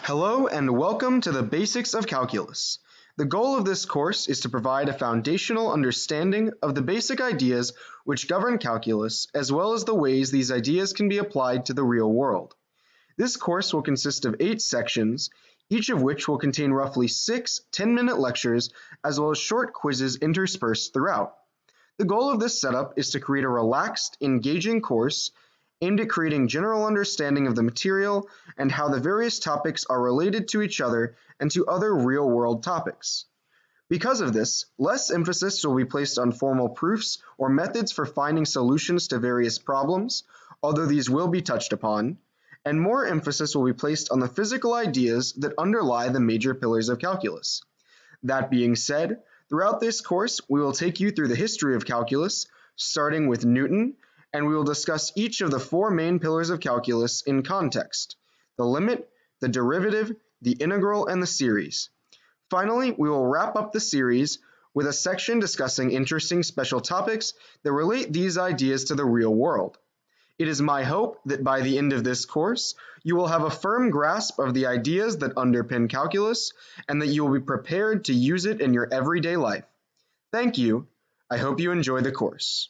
Hello and welcome to the Basics of Calculus. The goal of this course is to provide a foundational understanding of the basic ideas which govern calculus, as well as the ways these ideas can be applied to the real world. This course will consist of 8 sections, each of which will contain roughly 6 10-minute lectures, as well as short quizzes interspersed throughout. The goal of this setup is to create a relaxed, engaging course aimed at creating general understanding of the material and how the various topics are related to each other and to other real-world topics. Because of this, less emphasis will be placed on formal proofs or methods for finding solutions to various problems, although these will be touched upon, and more emphasis will be placed on the physical ideas that underlie the major pillars of calculus. That being said, throughout this course, we will take you through the history of calculus, starting with Newton, and we will discuss each of the 4 main pillars of calculus in context: the limit, the derivative, the integral, and the series. Finally, we will wrap up the series with a section discussing interesting special topics that relate these ideas to the real world. It is my hope that by the end of this course, you will have a firm grasp of the ideas that underpin calculus and that you will be prepared to use it in your everyday life. Thank you. I hope you enjoy the course.